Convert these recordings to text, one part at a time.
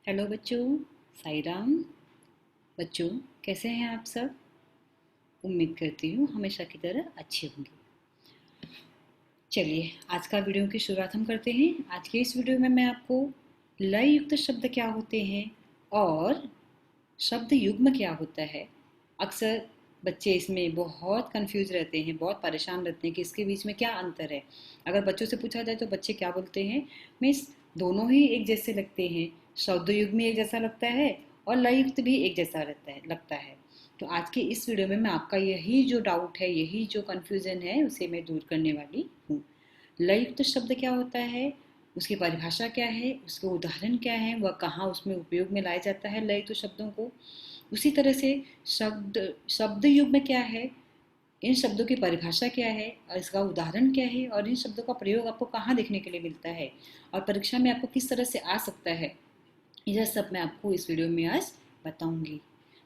Hello बच्चों, साई राम। बच्चों, कैसे हैं आप सब? उम्मीद करती हूँ हमेशा की तरह अच्छे होंगे। चलिए, आज का वीडियो की शुरुआत हम करते हैं। आज के इस वीडियो में मैं आपको लय युक्त शब्द क्या होते हैं और शब्द युग्म क्या होता है। अक्सर बच्चे इसमें बहुत कंफ्यूज रहते हैं, बहुत परेशान रहते हैं कि इसके बीच में क्या अंतर है। अगर बच्चों से पूछा जाए तो बच्चे क्या बोलते हैं, मिस दोनों ही एक जैसे लगते हैं, शब्द युग्म एक जैसा लगता है और लय युक्त भी एक जैसा लगता है। तो आज के इस वीडियो में मैं आपका यही जो डाउट है, यही जो कन्फ्यूज़न है, उसे मैं दूर करने वाली हूँ। लय युक्त शब्द क्या होता है, उसकी परिभाषा क्या है, उसके उदाहरण क्या है, वह कहाँ उसमें उपयोग में लाया जाता है लय युक्त शब्दों को। उसी तरह से शब्द शब्द युग में क्या है, इन शब्दों की परिभाषा क्या है और इसका उदाहरण क्या है, और इन शब्दों का प्रयोग आपको कहाँ देखने के लिए मिलता है और परीक्षा में आपको किस तरह से आ सकता है, यह सब मैं आपको इस वीडियो में आज बताऊंगी।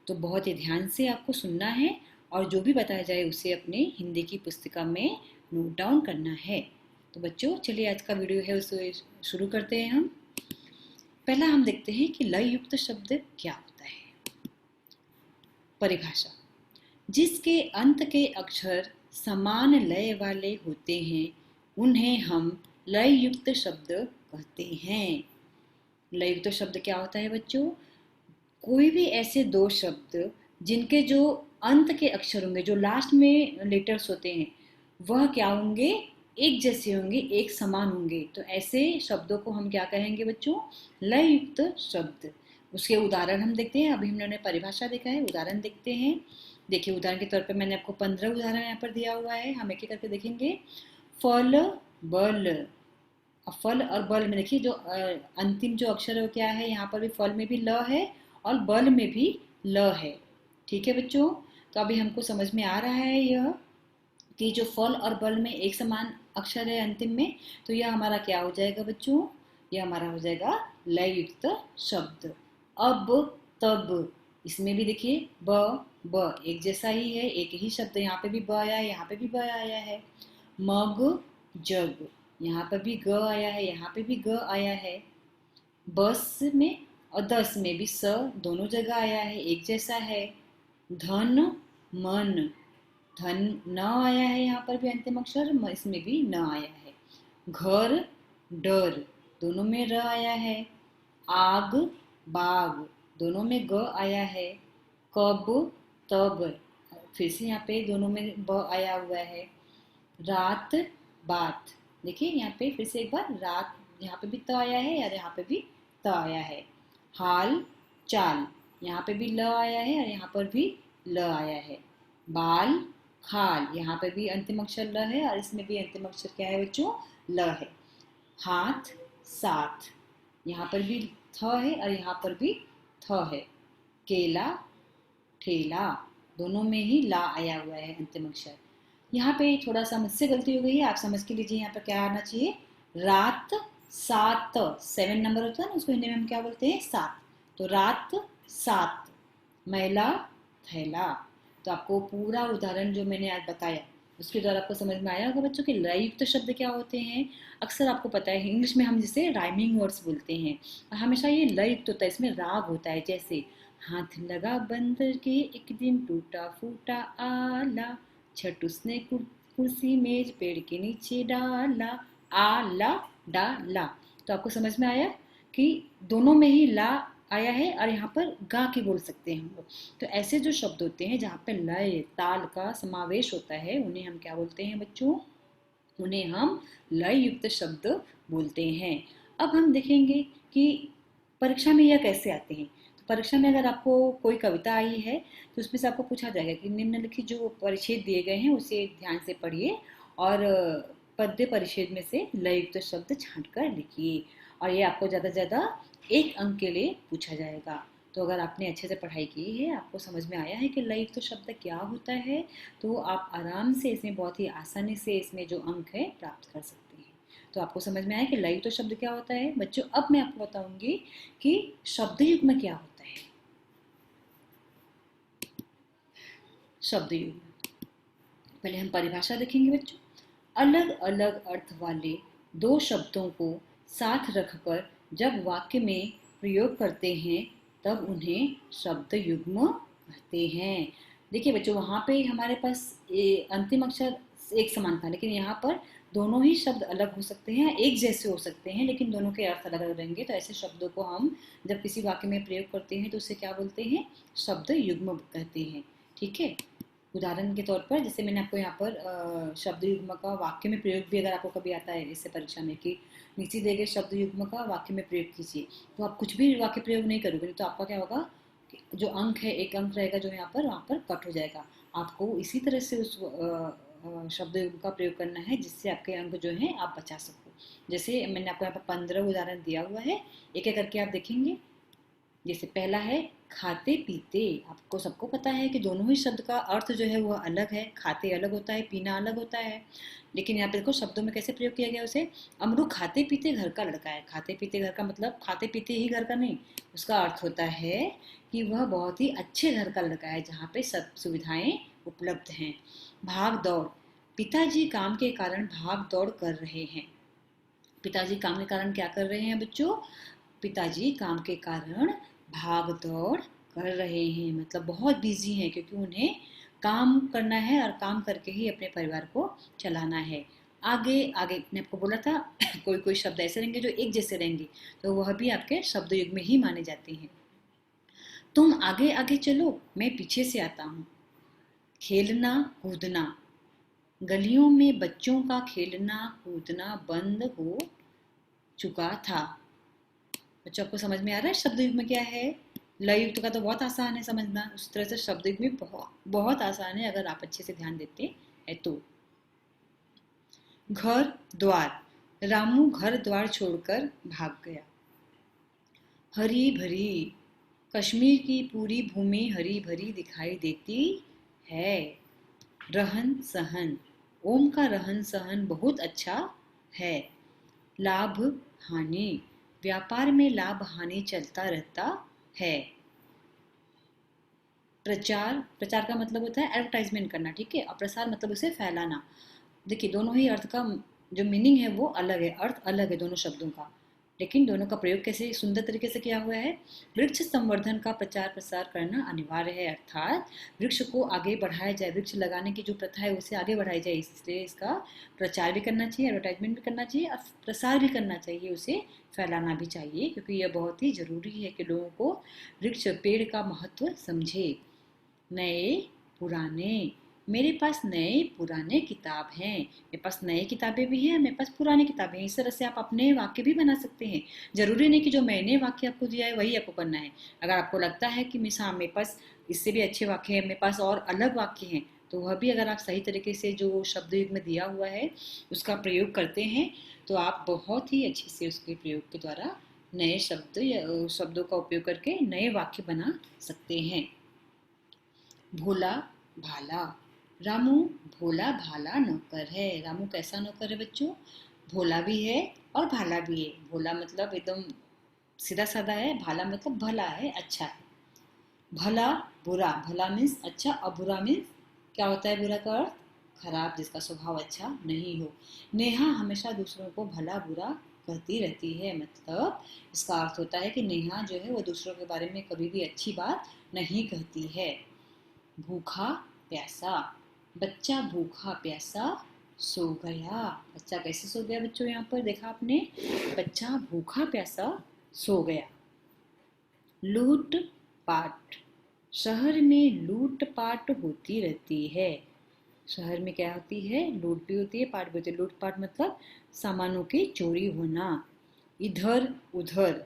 तो बहुत ही ध्यान से आपको सुनना है और जो भी बताया जाए उसे अपने हिंदी की पुस्तिका में नोट डाउन करना है। तो बच्चों, चलिए आज का वीडियो है उसे शुरू करते हैं हम। पहला हम देखते हैं कि लय युक्त शब्द क्या होता है। परिभाषा: जिसके अंत के अक्षर समान लय वाले होते हैं उन्हें हम लय युक्त शब्द कहते हैं। लय युक्त शब्द क्या होता है बच्चों? कोई भी ऐसे दो शब्द जिनके जो अंत के अक्षर होंगे, जो लास्ट में लेटर्स होते हैं, वह क्या होंगे, एक जैसे होंगे, एक समान होंगे। तो ऐसे शब्दों को हम क्या कहेंगे बच्चों? लय युक्त शब्द। उसके उदाहरण हम देखते हैं। अभी हमने परिभाषा देखा है, उदाहरण देखते हैं। देखिए, उदाहरण के तौर पर मैंने आपको 15 उदाहरण यहाँ पर दिया हुआ है, हम एक एक करके देखेंगे। फल, बल। अब फल और बल में देखिए, जो अंतिम जो अक्षर है वो क्या है, यहाँ पर भी फल में भी ल है और बल में भी ल है। ठीक है बच्चों? तो अभी हमको समझ में आ रहा है यह कि जो फल और बल में एक समान अक्षर है अंतिम में, तो यह हमारा क्या हो जाएगा बच्चों? यह हमारा हो जाएगा लय युक्त शब्द। अब, तब, इसमें भी देखिए ब ब एक जैसा ही है, एक ही शब्द। यहाँ पे भी ब आया है, यहाँ पे भी ब आया है। मग, जग, यहाँ पर भी ग आया है, यहाँ पे भी ग आया है। बस में और दस में भी स दोनों जगह आया है, एक जैसा है। धन, मन, धन न आया है, यहाँ पर भी अंतिम अक्षर, इसमें भी न आया है। घर, डर, दोनों में र आया है। आग, बाग, दोनों में ग आया है। कब, तब, फिर से यहाँ पे दोनों में ब आया हुआ है। रात, बात, देखिए यहाँ पे फिर से एक बार रात, यहाँ पे भी त आया है और यहाँ पे भी त आया है। हाल, चाल, यहाँ पे भी ल आया है और यहाँ पर भी ल आया है। बाल, खाल, यहाँ पे भी अंतिम अक्षर ल है और इसमें भी अंतिम अक्षर क्या है बच्चों? ल है। हाथ, साथ, यहाँ पर भी थ है और यहाँ पर भी थ है। केला, ठेला, दोनों में ही ला आया हुआ है अंतिम अक्षर। यहाँ पे थोड़ा सा मुझसे गलती हो गई है, आप समझ के लीजिए। यहाँ पर क्या आना चाहिए? रात, सात, 7 नंबर होता है ना, उसको हिंदी में हम क्या बोलते हैं? सात। तो रात, सात। मैला, थैला। तो आपको पूरा उदाहरण जो मैंने आज बताया उसके द्वारा आपको समझ में आया होगा बच्चों कि लय युक्त शब्द क्या होते हैं। अक्सर आपको पता है इंग्लिश में हम जिसे राइमिंग वर्ड्स बोलते हैं, हमेशा ये लय युक्त होता है, इसमें राग होता है। जैसे हाथ लगा बंदर के एक दिन टूटा फूटा आला, छठ उसने कुर्सी मेज पेड़ के नीचे डाला, आला, डाला। तो आपको समझ में आया कि दोनों में ही ला आया है और यहाँ पर गा के बोल सकते हैं हम लोग। तो ऐसे जो शब्द होते हैं जहाँ पे लय, ताल का समावेश होता है, उन्हें हम क्या बोलते हैं बच्चों? उन्हें हम लय युक्त शब्द बोलते हैं। अब हम देखेंगे कि परीक्षा में यह कैसे आते हैं। तो परीक्षा में अगर आपको कोई कविता आई है तो उसमें से आपको पूछा जाएगा कि निम्नलिखित जो परिच्छेद दिए गए हैं उसे ध्यान से पढ़िए और पद्य परिच्छेद में से लय युक्त शब्द छांट कर लिखिए। और ये आपको ज़्यादा से ज़्यादा 1 अंक के लिए पूछा जाएगा। तो अगर आपने अच्छे से पढ़ाई की है, आपको समझ में आया है कि लय युक्त शब्द क्या होता है, तो आप आराम से इसमें बहुत ही आसानी से इसमें जो अंक है प्राप्त कर सकते हैं। तो आपको समझ में आया कि लय युक्त शब्द क्या होता है बच्चों। अब मैं आपको बताऊंगी कि शब्द युग्म क्या होता है। शब्द युग्म, पहले हम परिभाषा देखेंगे बच्चों। अलग अलग अर्थ वाले दो शब्दों को साथ रखकर जब वाक्य में प्रयोग करते हैं तब उन्हें शब्द युग्म कहते हैं। देखिए बच्चों, वहाँ पे हमारे पास अंतिम अक्षर एक समान था, लेकिन यहाँ पर दोनों ही शब्द अलग हो सकते हैं, एक जैसे हो सकते हैं, लेकिन दोनों के अर्थ अलग अलग रहेंगे। तो ऐसे शब्दों को हम जब किसी वाक्य में प्रयोग करते हैं तो उसे क्या बोलते हैं? शब्द युग्म कहते हैं। ठीक है, उदाहरण के तौर पर जैसे मैंने आपको यहाँ पर शब्द युग्म का वाक्य में प्रयोग भी अगर आपको कभी आता है इससे परीक्षा में कि नीचे दिए गए शब्द युग्म का वाक्य में प्रयोग कीजिए, तो आप कुछ भी वाक्य प्रयोग नहीं करोगे, नहीं तो आपका क्या होगा कि जो अंक है, एक अंक रहेगा जो यहाँ पर, वहाँ पर कट हो जाएगा। आपको इसी तरह से उस शब्द युग्म का प्रयोग करना है जिससे आपके अंक जो है आप बचा सको। जैसे मैंने आपको यहाँ पर 15 उदाहरण दिया हुआ है, एक एक करके आप देखेंगे। जैसे पहला है खाते पीते। आपको सबको पता है कि दोनों ही शब्द का अर्थ जो है वह अलग है। खाते अलग होता है, पीना अलग होता है, लेकिन यहाँ पे देखो शब्दों में कैसे प्रयोग किया गया उसे। अमरू खाते पीते घर का लड़का है। खाते पीते घर का मतलब खाते पीते ही घर का नहीं, उसका अर्थ होता है कि वह बहुत ही अच्छे घर का लड़का है जहाँ पे सब सुविधाएं उपलब्ध हैं। भाग दौड़। पिताजी काम के कारण भाग दौड़ कर रहे हैं। पिताजी काम के कारण क्या कर रहे हैं बच्चों? पिताजी काम के कारण भाग दौड़ कर रहे हैं, मतलब बहुत बिजी हैं, क्योंकि उन्हें काम करना है और काम करके ही अपने परिवार को चलाना है। आगे आगे मैंने आपको बोला था कोई कोई शब्द ऐसे रहेंगे जो एक जैसे रहेंगे, तो वह भी आपके शब्द युग में ही माने जाते हैं। तुम आगे आगे चलो, मैं पीछे से आता हूँ। खेलना कूदना। गलियों में बच्चों का खेलना कूदना बंद हो चुका था। बच्चों आपको समझ में आ रहा है शब्द युग में क्या है? लय युक्त का तो बहुत आसान है समझना, उस तरह से शब्द युग में बहुत बहुत आसान है अगर आप अच्छे से ध्यान देते हैं तो। घर द्वार। रामू घर द्वार छोड़कर भाग गया। हरी भरी। कश्मीर की पूरी भूमि हरी भरी दिखाई देती है। रहन सहन। ओम का रहन सहन बहुत अच्छा है। लाभ हानि। व्यापार में लाभ हानि चलता रहता है। प्रचार। प्रचार का मतलब होता है एडवर्टाइजमेंट करना, ठीक है, और प्रसार मतलब उसे फैलाना। देखिए दोनों ही अर्थ का जो मीनिंग है वो अलग है, अर्थ अलग है दोनों शब्दों का, लेकिन दोनों का प्रयोग कैसे सुंदर तरीके से किया हुआ है। वृक्ष संवर्धन का प्रचार प्रसार करना अनिवार्य है, अर्थात वृक्ष को आगे बढ़ाया जाए, वृक्ष लगाने की जो प्रथा है उसे आगे बढ़ाई जाए, इसलिए इसका प्रचार भी करना चाहिए, एडवर्टाइजमेंट भी करना चाहिए और प्रसार भी करना चाहिए, उसे फैलाना भी चाहिए, क्योंकि यह बहुत ही जरूरी है कि लोगों को वृक्ष पेड़ का महत्व समझे। नए पुराने। मेरे पास नए पुराने किताब हैं। मेरे पास नए किताबें भी हैं, मेरे पास पुरानी किताबें हैं। इस तरह से आप अपने वाक्य भी बना सकते हैं। जरूरी नहीं कि जो मैंने वाक्य आपको दिया है वही आपको करना है। अगर आपको लगता है कि मिस हाँ मेरे पास इससे भी अच्छे वाक्य हैं, मेरे पास और अलग वाक्य हैं, तो वह भी अगर आप सही तरीके से जो शब्द युग में दिया हुआ है उसका प्रयोग करते हैं तो आप बहुत ही अच्छे से उसके प्रयोग के द्वारा नए शब्द या शब्दों का उपयोग करके नए वाक्य बना सकते हैं। भोला भाला। रामू भोला भाला नौकर है। रामू कैसा नौकर है बच्चों? भोला भी है और भाला भी है। भोला मतलब एकदम सीधा साधा है, भाला मतलब भला है, अच्छा है। भला बुरा। भला मीन्स अच्छा और बुरा मीन्स क्या होता है? बुरा का अर्थ खराब, जिसका स्वभाव अच्छा नहीं हो। नेहा हमेशा दूसरों को भला बुरा कहती रहती है, मतलब इसका अर्थ होता है कि नेहा जो है वो दूसरों के बारे में कभी भी अच्छी बात नहीं कहती है। भूखा प्यासा। बच्चा भूखा प्यासा सो गया। बच्चा कैसे सो गया बच्चों? यहाँ पर देखा आपने, बच्चा भूखा प्यासा सो गया। लूट पाट। शहर में लूट पाट होती रहती है। शहर में क्या होती है? लूट भी होती है, पाट भी होती है। लूट पाट मतलब सामानों की चोरी होना। इधर उधर।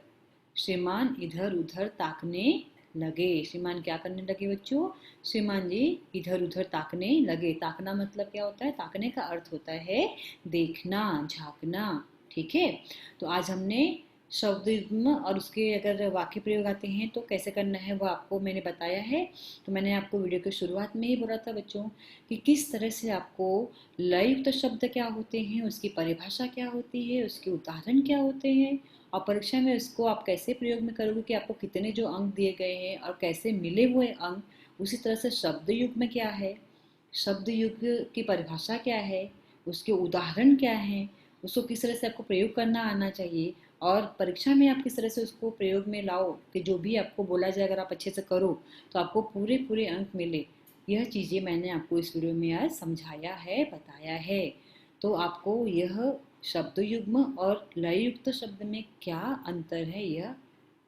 श्रीमान इधर उधर ताकने लगे। श्रीमान क्या करने लगे बच्चों? श्रीमान जी इधर उधर ताकने लगे। ताकना मतलब क्या होता है? ताकने का अर्थ होता है देखना, झांकना, ठीक है। तो आज हमने शब्द युग्म और उसके अगर वाक्य प्रयोग आते हैं तो कैसे करना है वो आपको मैंने बताया है। तो मैंने आपको वीडियो की शुरुआत में ही बोला था बच्चों कि किस तरह से आपको लय युक्त शब्द क्या होते हैं, उसकी परिभाषा क्या होती है, उसके उदाहरण क्या होते हैं, और परीक्षा में इसको आप कैसे प्रयोग में करोगे कि आपको कितने जो अंक दिए गए हैं और कैसे मिले हुए अंक। उसी तरह से शब्द युग में क्या है, शब्द युग की परिभाषा क्या है, उसके उदाहरण क्या हैं, उसको किस तरह से आपको प्रयोग करना आना चाहिए, और परीक्षा में आप किस तरह से उसको प्रयोग में लाओ कि जो भी आपको बोला जाए अगर आप अच्छे से करो तो आपको पूरे पूरे अंक मिले। यह चीज़ें मैंने आपको इस वीडियो में आज समझाया है, बताया है। तो आपको यह शब्द युग्म और लय युक्त शब्द में क्या अंतर है यह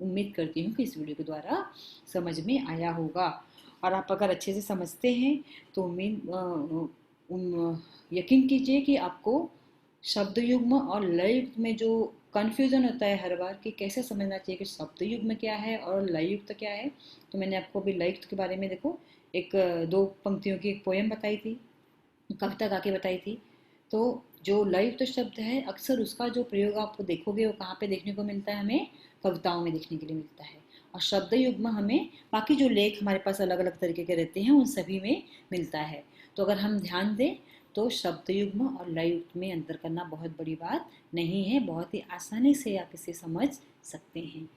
उम्मीद करती हूँ कि इस वीडियो के द्वारा समझ में आया होगा। और आप अगर अच्छे से समझते हैं तो यकीन कीजिए कि आपको शब्द युग्म और लय युक्त में जो कन्फ्यूज़न होता है हर बार कि कैसे समझना चाहिए कि शब्द युग्म क्या है और लय युक्त क्या है, तो मैंने आपको अभी लय युक्त के बारे में देखो एक दो पंक्तियों की एक पोयम बताई थी, कविता गा के बताई थी। तो जो लय युक्त शब्द है अक्सर उसका जो प्रयोग आप देखोगे वो कहाँ पे देखने को मिलता है, हमें कविताओं में देखने के लिए मिलता है। और शब्द युग्म हमें बाकी जो लेख हमारे पास अलग अलग तरीके के रहते हैं उन सभी में मिलता है। तो अगर हम ध्यान दें तो शब्द युग्म और लय युक्त में अंतर करना बहुत बड़ी बात नहीं है, बहुत ही आसानी से आप इसे समझ सकते हैं।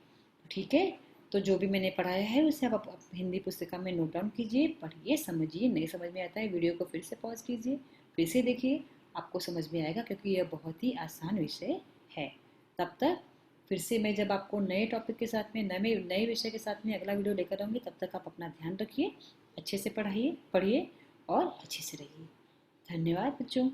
ठीक है, तो जो भी मैंने पढ़ाया है उसे आप हिंदी पुस्तिका में नोट डाउन कीजिए, पढ़िए, समझिए। नहीं समझ में आता है वीडियो को फिर से पॉज कीजिए, फिर से देखिए, आपको समझ में आएगा क्योंकि यह बहुत ही आसान विषय है। तब तक फिर से मैं जब आपको नए टॉपिक के साथ में नए नए विषय के साथ में अगला वीडियो लेकर आऊँगी, तब तक आप अपना ध्यान रखिए, अच्छे से पढ़िए और अच्छे से रहिए। धन्यवाद बच्चों।